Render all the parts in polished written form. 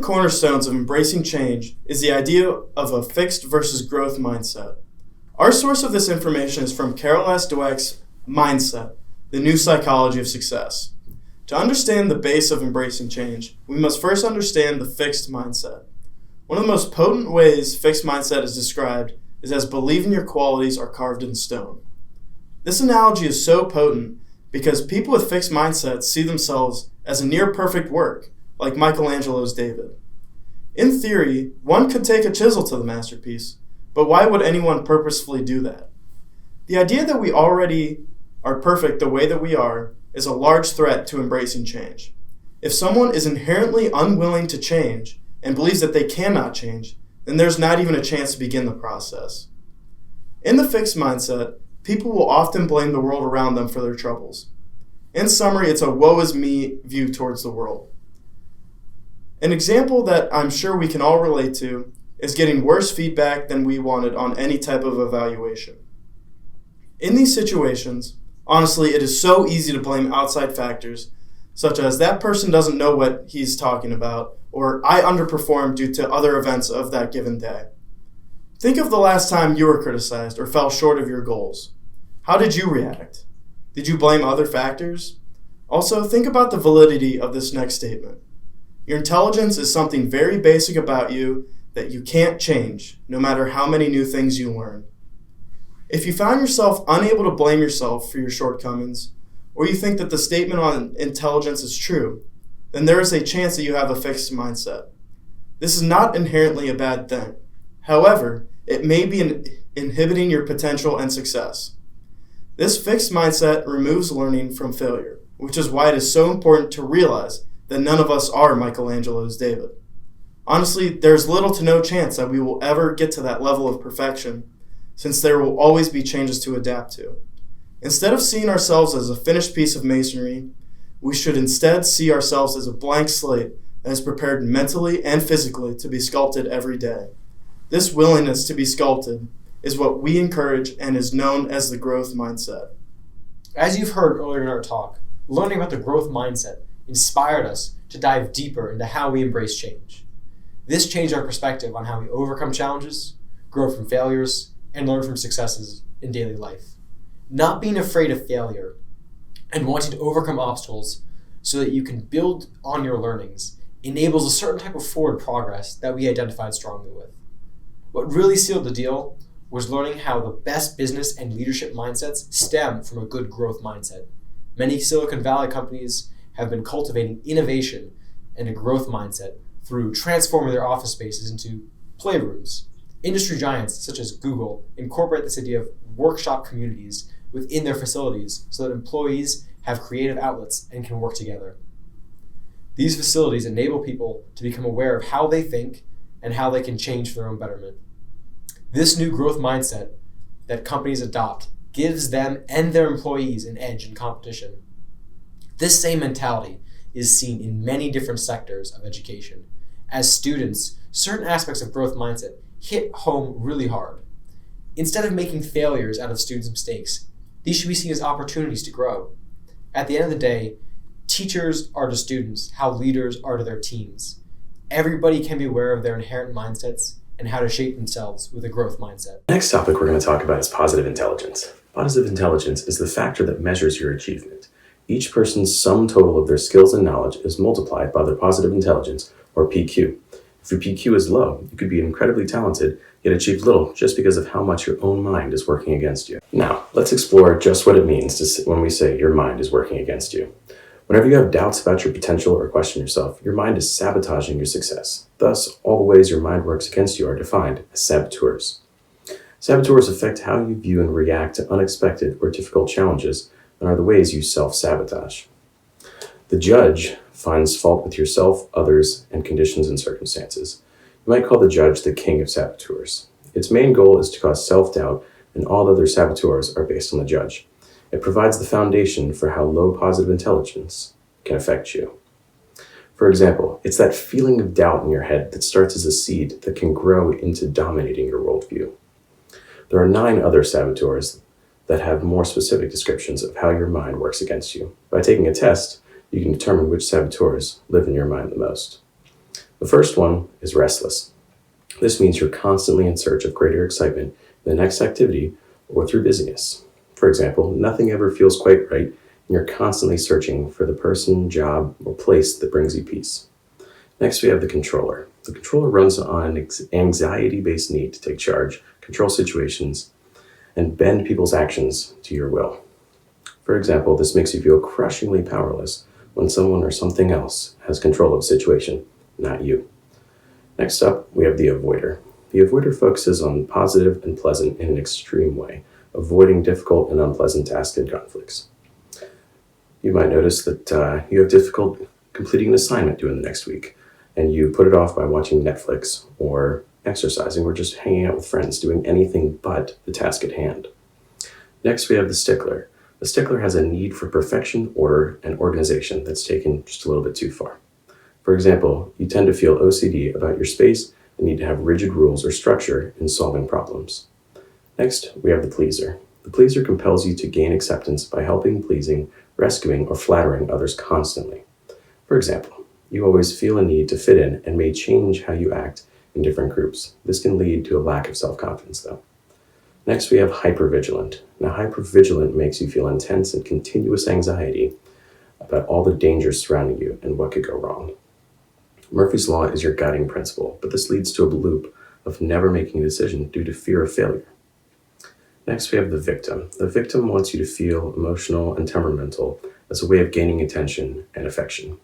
cornerstones of embracing change is the idea of a fixed versus growth mindset. Our source of this information is from Carol S. Dweck's Mindset, the New Psychology of Success. To understand the base of embracing change, we must first understand the fixed mindset. One of the most potent ways fixed mindset is described is as believing your qualities are carved in stone. This analogy is so potent because people with fixed mindsets see themselves as a near-perfect work, like Michelangelo's David. In theory, one could take a chisel to the masterpiece, but why would anyone purposefully do that? The idea that we already are perfect the way that we are is a large threat to embracing change. If someone is inherently unwilling to change and believes that they cannot change, then there's not even a chance to begin the process. In the fixed mindset, people will often blame the world around them for their troubles. In summary, it's a woe is me view towards the world. An example that I'm sure we can all relate to is getting worse feedback than we wanted on any type of evaluation. In these situations, honestly, it is so easy to blame outside factors, such as that person doesn't know what he's talking about, or I underperformed due to other events of that given day. Think of the last time you were criticized or fell short of your goals. How did you react? Did you blame other factors? Also, think about the validity of this next statement. Your intelligence is something very basic about you that you can't change, no matter how many new things you learn. If you found yourself unable to blame yourself for your shortcomings, or you think that the statement on intelligence is true, then there is a chance that you have a fixed mindset. This is not inherently a bad thing. However, it may be inhibiting your potential and success. This fixed mindset removes learning from failure, which is why it is so important to realize that none of us are Michelangelo's David. Honestly, there's little to no chance that we will ever get to that level of perfection, since there will always be changes to adapt to. Instead of seeing ourselves as a finished piece of masonry, we should instead see ourselves as a blank slate that is prepared mentally and physically to be sculpted every day. This willingness to be sculpted is what we encourage and is known as the growth mindset. As you've heard earlier in our talk, learning about the growth mindset inspired us to dive deeper into how we embrace change. This changed our perspective on how we overcome challenges, grow from failures, and learn from successes in daily life. Not being afraid of failure and wanting to overcome obstacles so that you can build on your learnings enables a certain type of forward progress that we identified strongly with. What really sealed the deal was learning how the best business and leadership mindsets stem from a good growth mindset. Many Silicon Valley companies have been cultivating innovation and a growth mindset through transforming their office spaces into playrooms. Industry giants such as Google incorporate this idea of workshop communities within their facilities so that employees have creative outlets and can work together. These facilities enable people to become aware of how they think and how they can change for their own betterment. This new growth mindset that companies adopt gives them and their employees an edge in competition. This same mentality is seen in many different sectors of education. As students, certain aspects of growth mindset hit home really hard. Instead of making failures out of students' mistakes, these should be seen as opportunities to grow. At the end of the day, teachers are to students how leaders are to their teams. Everybody can be aware of their inherent mindsets and how to shape themselves with a growth mindset. The next topic we're going to talk about is positive intelligence. Positive intelligence is the factor that measures your achievement. Each person's sum total of their skills and knowledge is multiplied by their positive intelligence, or PQ. If your PQ is low, you could be incredibly talented, yet achieve little just because of how much your own mind is working against you. Now, let's explore just what it means when we say your mind is working against you. Whenever you have doubts about your potential or question yourself, your mind is sabotaging your success. Thus, all the ways your mind works against you are defined as saboteurs. Saboteurs affect how you view and react to unexpected or difficult challenges and are the ways you self-sabotage. The judge finds fault with yourself, others, and conditions and circumstances. You might call the judge the king of saboteurs. Its main goal is to cause self-doubt, and all other saboteurs are based on the judge. It provides the foundation for how low positive intelligence can affect you. For example, it's that feeling of doubt in your head that starts as a seed that can grow into dominating your worldview. There are 9 other saboteurs that have more specific descriptions of how your mind works against you. By taking a test, you can determine which saboteurs live in your mind the most. The first one is restless. This means you're constantly in search of greater excitement in the next activity or through busyness. For example, nothing ever feels quite right, and you're constantly searching for the person, job, or place that brings you peace. Next, we have the controller. The controller runs on an anxiety-based need to take charge, control situations, and bend people's actions to your will. For example, this makes you feel crushingly powerless when someone or something else has control of the situation, not you. Next up, we have the avoider. The avoider focuses on positive and pleasant in an extreme way, avoiding difficult and unpleasant tasks and conflicts. You might notice that you have difficulty completing an assignment due in the next week, and you put it off by watching Netflix or exercising or just hanging out with friends, doing anything but the task at hand. Next, we have the stickler. The stickler has a need for perfection, order, and organization that's taken just a little bit too far. For example, you tend to feel OCD about your space and need to have rigid rules or structure in solving problems. Next, we have the pleaser. The pleaser compels you to gain acceptance by helping, pleasing, rescuing, or flattering others constantly. For example, you always feel a need to fit in and may change how you act in different groups. This can lead to a lack of self-confidence, though. Next, we have hypervigilant. Now, hypervigilant makes you feel intense and continuous anxiety about all the dangers surrounding you and what could go wrong. Murphy's Law is your guiding principle, but this leads to a loop of never making a decision due to fear of failure. Next, we have the victim. The victim wants you to feel emotional and temperamental as a way of gaining attention and affection.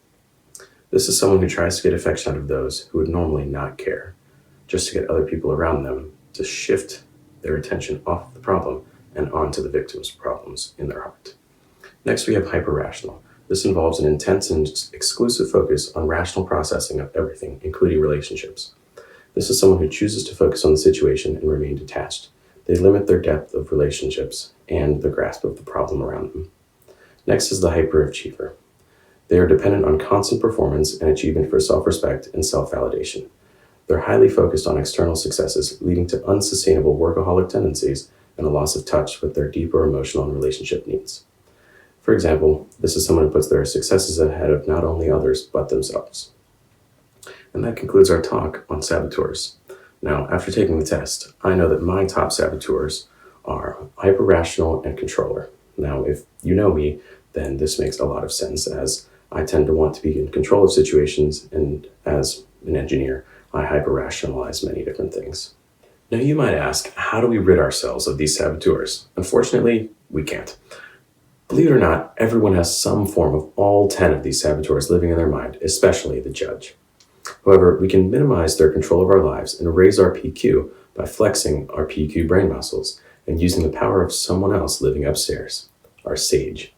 This is someone who tries to get affection out of those who would normally not care, just to get other people around them to shift their attention off the problem and onto the victim's problems in their heart. Next, we have hyper-rational. This involves an intense and exclusive focus on rational processing of everything, including relationships. This is someone who chooses to focus on the situation and remain detached. They limit their depth of relationships and their grasp of the problem around them. Next is the hyperachiever. They are dependent on constant performance and achievement for self-respect and self-validation. They're highly focused on external successes, leading to unsustainable workaholic tendencies and a loss of touch with their deeper emotional and relationship needs. For example, this is someone who puts their successes ahead of not only others, but themselves. And that concludes our talk on saboteurs. Now, after taking the test, I know that my top saboteurs are hyper-rational and controller. Now, if you know me, then this makes a lot of sense, as I tend to want to be in control of situations, and as an engineer, I hyper-rationalize many different things. Now, you might ask, how do we rid ourselves of these saboteurs? Unfortunately, we can't. Believe it or not, everyone has some form of all 10 of these saboteurs living in their mind, especially the judge. However, we can minimize their control of our lives and raise our PQ by flexing our PQ brain muscles and using the power of someone else living upstairs, our sage.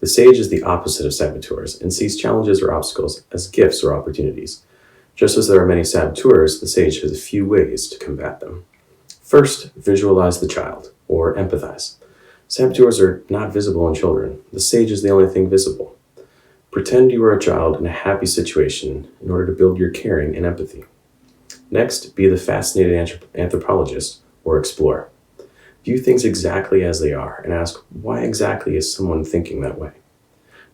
The sage is the opposite of saboteurs and sees challenges or obstacles as gifts or opportunities. Just as there are many saboteurs, the sage has a few ways to combat them. First, visualize the child, or empathize. Saboteurs are not visible in children. The sage is the only thing visible. Pretend you are a child in a happy situation in order to build your caring and empathy. Next, be the fascinated anthropologist or explorer. View things exactly as they are and ask, why exactly is someone thinking that way?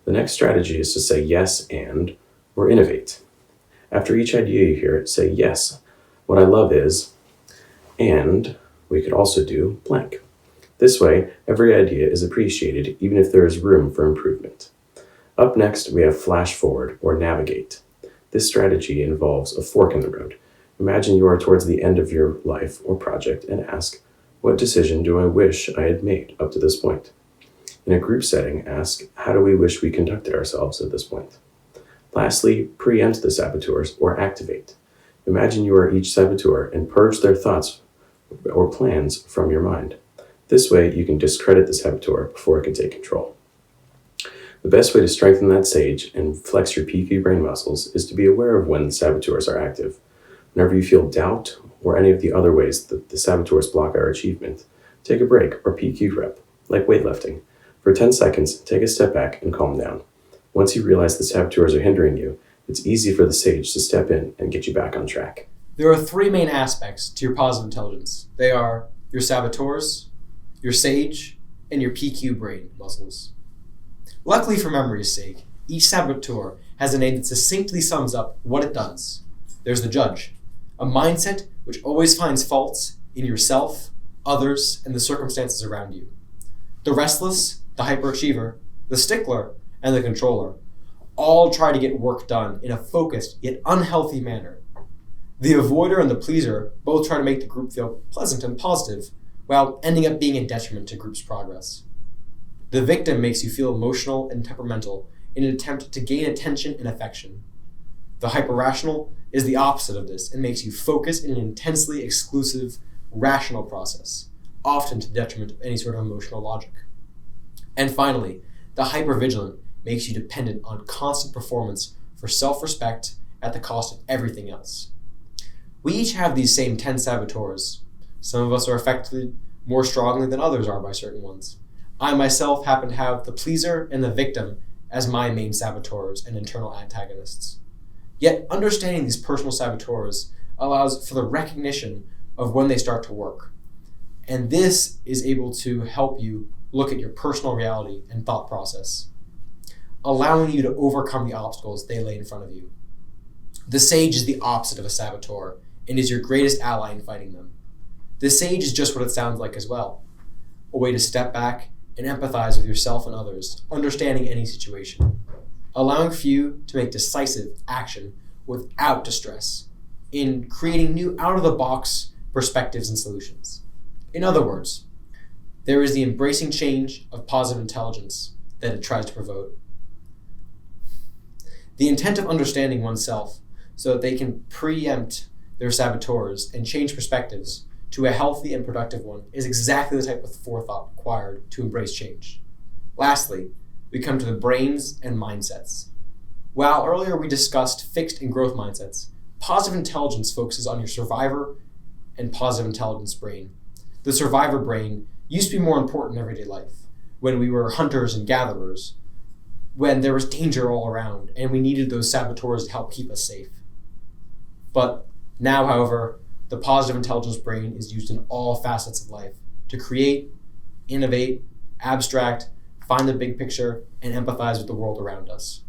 The next strategy is to say yes and, or innovate. After each idea you hear, say yes. What I love is, and we could also do blank. This way, every idea is appreciated even if there is room for improvement. Up next, we have flash forward or navigate. This strategy involves a fork in the road. Imagine you are towards the end of your life or project and ask, what decision do I wish I had made up to this point? In a group setting, ask, how do we wish we conducted ourselves at this point? Lastly, preempt the saboteurs or activate. Imagine you are each saboteur and purge their thoughts or plans from your mind. This way, you can discredit the saboteur before it can take control. The best way to strengthen that sage and flex your PQ brain muscles is to be aware of when the saboteurs are active. Whenever you feel doubt or any of the other ways that the saboteurs block our achievement, take a break or PQ rep, like weightlifting. For 10 seconds, take a step back and calm down. Once you realize the saboteurs are hindering you, it's easy for the sage to step in and get you back on track. There are three main aspects to your positive intelligence. They are your saboteurs, your sage, and your PQ brain muscles. Luckily for memory's sake, each saboteur has a name that succinctly sums up what it does. there's the judge, a mindset which always finds faults in yourself, others, and the circumstances around you. The restless, the hyperachiever, the stickler, and the controller all try to get work done in a focused yet unhealthy manner. The avoider and the pleaser both try to make the group feel pleasant and positive, while ending up being a detriment to group's progress. The victim makes you feel emotional and temperamental in an attempt to gain attention and affection. The hyperrational is the opposite of this and makes you focus in an intensely exclusive, rational process, often to the detriment of any sort of emotional logic. And finally, the hypervigilant makes you dependent on constant performance for self-respect at the cost of everything else. We each have these same 10 saboteurs. Some of us are affected more strongly than others are by certain ones. I myself happen to have the pleaser and the victim as my main saboteurs and internal antagonists. Yet understanding these personal saboteurs allows for the recognition of when they start to work. And this is able to help you look at your personal reality and thought process, allowing you to overcome the obstacles they lay in front of you. The sage is the opposite of a saboteur and is your greatest ally in fighting them. The sage is just what it sounds like as well, a way to step back and empathize with yourself and others, understanding any situation, allowing for you to make decisive action without distress, in creating new out-of-the-box perspectives and solutions. In other words, there is the embracing change of positive intelligence that it tries to promote. The intent of understanding oneself so that they can preempt their saboteurs and change perspectives to a healthy and productive one is exactly the type of forethought required to embrace change. Lastly, we come to the brains and mindsets. While earlier we discussed fixed and growth mindsets, positive intelligence focuses on your survivor and positive intelligence brain. The survivor brain used to be more important in everyday life, when we were hunters and gatherers, when there was danger all around and we needed those saboteurs to help keep us safe. But now, however, the positive intelligence brain is used in all facets of life to create, innovate, abstract, find the big picture, and empathize with the world around us.